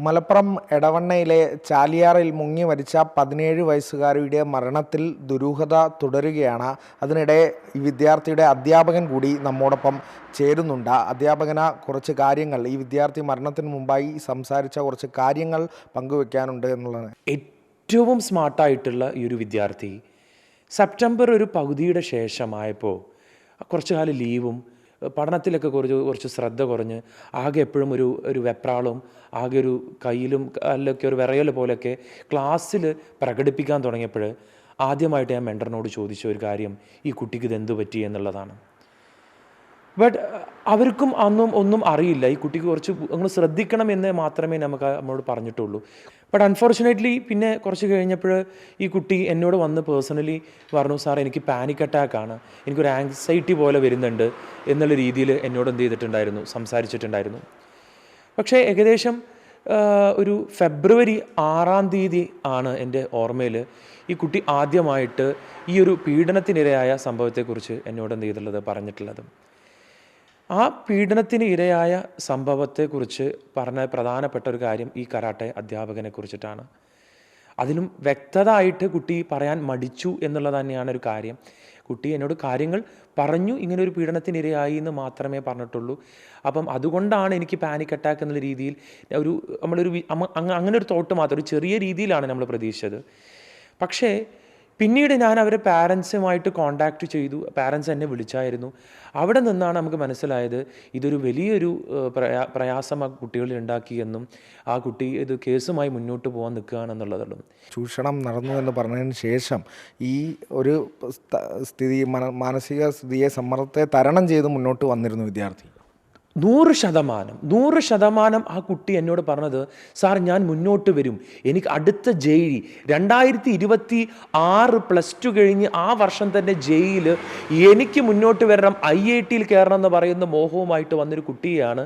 മലപ്പുറം എടവണ്ണയിലെ ചാലിയാറിൽ മുങ്ങി മരിച്ച 17 വയസ്സുകാരിയുടെ മരണത്തിൽ ദുരൂഹത തുടരുകയാണ്. അതിനിടെ ഈ വിദ്യാർത്ഥിയുടെ അധ്യാപകൻ കൂടി നമ്മോടൊപ്പം ചേരുന്നുണ്ട്. അധ്യാപകന കുറച്ച് കാര്യങ്ങൾ, ഈ വിദ്യാർത്ഥി മരണത്തിന് മുമ്പായി സംസാരിച്ച കുറച്ച് കാര്യങ്ങൾ പങ്കുവെക്കാനുണ്ട് എന്നുള്ളതാണ്. ഏറ്റവും സ്മാർട്ടായിട്ടുള്ള ഈ ഒരു വിദ്യാർത്ഥി സെപ്റ്റംബർ ഒരു പകുതിയുടെ ശേഷമായപ്പോൾ കുറച്ച് കാലം ലീവും പഠനത്തിലൊക്കെ കുറച്ച് ശ്രദ്ധ കുറഞ്ഞ് ആകെ എപ്പോഴും ഒരു വെപ്രാളും ആകെ ഒരു കയ്യിലും അതിലൊക്കെ ഒരു വിറയൽ പോലെയൊക്കെ ക്ലാസ്സിൽ പ്രകടിപ്പിക്കാൻ തുടങ്ങിയപ്പോൾ ആദ്യമായിട്ട് ഞാൻ മെൻറ്ററിനോട് ചോദിച്ച ഒരു കാര്യം, ഈ കുട്ടിക്ക് ഇതെന്തു പറ്റി എന്നുള്ളതാണ്. ബട്ട് അവർക്കും ഒന്നും അറിയില്ല. ഈ കുട്ടിക്ക് കുറച്ച് നമ്മൾ ശ്രദ്ധിക്കണം എന്ന് മാത്രമേ നമ്മളോട് പറഞ്ഞിട്ടുള്ളൂ. ബട്ട് അൺഫോർച്ചുനേറ്റ്ലി പിന്നെ കുറച്ച് കഴിഞ്ഞപ്പോൾ ഈ കുട്ടി എന്നോട് വന്ന് പേഴ്സണലി പറഞ്ഞു, സാർ എനിക്ക് പാനിക് അറ്റാക്കാണ്, എനിക്കൊരു ആങ്സൈറ്റി പോലെ വരുന്നുണ്ട് എന്നുള്ള രീതിയിൽ എന്നോട് എന്ത് ചെയ്തിട്ടുണ്ടായിരുന്നു, സംസാരിച്ചിട്ടുണ്ടായിരുന്നു. പക്ഷേ ഏകദേശം ഒരു ഫെബ്രുവരി 6 ആണ് എൻ്റെ ഓർമ്മയിൽ ഈ കുട്ടി ആദ്യമായിട്ട് ഈ ഒരു പീഡനത്തിനിരയായ സംഭവത്തെക്കുറിച്ച് എന്നോട് എന്ത് ചെയ്തിട്ടുള്ളത് പറഞ്ഞിട്ടുള്ളത്. ആ പീഡനത്തിന് ഇരയായ സംഭവത്തെക്കുറിച്ച് പറഞ്ഞ പ്രധാനപ്പെട്ട ഒരു കാര്യം ഈ കരാട്ടെ അധ്യാപകനെ കുറിച്ചിട്ടാണ്. അതിലും വ്യക്തത ആയിട്ട് കുട്ടി പറയാൻ മടിച്ചു എന്നുള്ളത് തന്നെയാണ് ഒരു കാര്യം. കുട്ടി എന്നോട് കാര്യങ്ങൾ പറഞ്ഞു, ഇങ്ങനെ ഒരു പീഡനത്തിന് ഇരയായി എന്ന് മാത്രമേ പറഞ്ഞിട്ടുള്ളൂ. അപ്പം അതുകൊണ്ടാണ് എനിക്ക് പാനിക് അറ്റാക്ക് എന്നുള്ള രീതിയിൽ അങ്ങനെ ഒരു തോട്ട് മാത്രം, ഒരു ചെറിയ രീതിയിലാണ് നമ്മൾ പ്രതീക്ഷിച്ചത്. പക്ഷേ പിന്നീട് ഞാൻ അവരെ പാരൻസുമായിട്ട് കോണ്ടാക്ട് ചെയ്തു. പാരൻസ് എന്നെ വിളിച്ചായിരുന്നു. അവിടെ നിന്നാണ് നമുക്ക് മനസ്സിലായത് ഇതൊരു വലിയൊരു പ്രയാസം ആ കുട്ടികളിൽ ഉണ്ടാക്കിയെന്നും ആ കുട്ടി ഇത് കേസുമായി മുന്നോട്ട് പോകാൻ നിൽക്കുകയാണെന്നുള്ളതുള്ളൂ. ചൂഷണം നടന്നു എന്ന് പറഞ്ഞതിന് ശേഷം ഈ ഒരു സ്ഥിതി, മാനസിക സ്ഥിതിയെ, സമ്മർദ്ദത്തെ തരണം ചെയ്ത് മുന്നോട്ട് വന്നിരുന്നു വിദ്യാർത്ഥി. 100% ആ കുട്ടി എന്നോട് പറഞ്ഞത്, സാർ ഞാൻ മുന്നോട്ട് വരും, എനിക്ക് അടുത്ത ജെഇ 2026 +2 കഴിഞ്ഞ് ആ വർഷം തന്നെ ജെഇയിൽ എനിക്ക് മുന്നോട്ട് വരണം, IIT കയറണം എന്ന് പറയുന്ന മോഹവുമായിട്ട് വന്നൊരു കുട്ടിയാണ്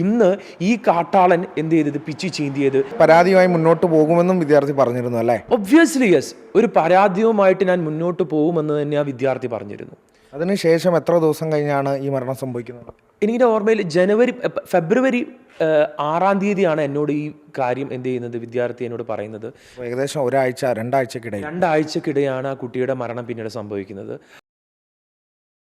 ഇന്ന് ഈ കാട്ടാളൻ എന്ത് ചെയ്തത്, പിച്ചി ചീന്തിയത്. പരാതിയുമായി മുന്നോട്ട് പോകുമെന്നും വിദ്യാർത്ഥി പറഞ്ഞിരുന്നു അല്ലേ? ഒബ്വിയസ്ലി യെസ്, ഒരു പരാതിയുമായിട്ട് ഞാൻ മുന്നോട്ട് പോകുമെന്ന് തന്നെ ആ വിദ്യാർത്ഥി പറഞ്ഞിരുന്നു. അതിനുശേഷം എത്ര ദിവസം കഴിഞ്ഞാണ് ഈ മരണം സംഭവിക്കുന്നത്? എനിക്കിൻ്റെ ഓർമ്മയിൽ ഫെബ്രുവരി 6 എന്നോട് ഈ കാര്യം എന്ത് ചെയ്യുന്നത്, വിദ്യാർത്ഥി എന്നോട് പറയുന്നത്. ഏകദേശം 1-2 ആഴ്ചക്കിടെയാണ് ആ കുട്ടിയുടെ മരണം പിന്നീട് സംഭവിക്കുന്നത്.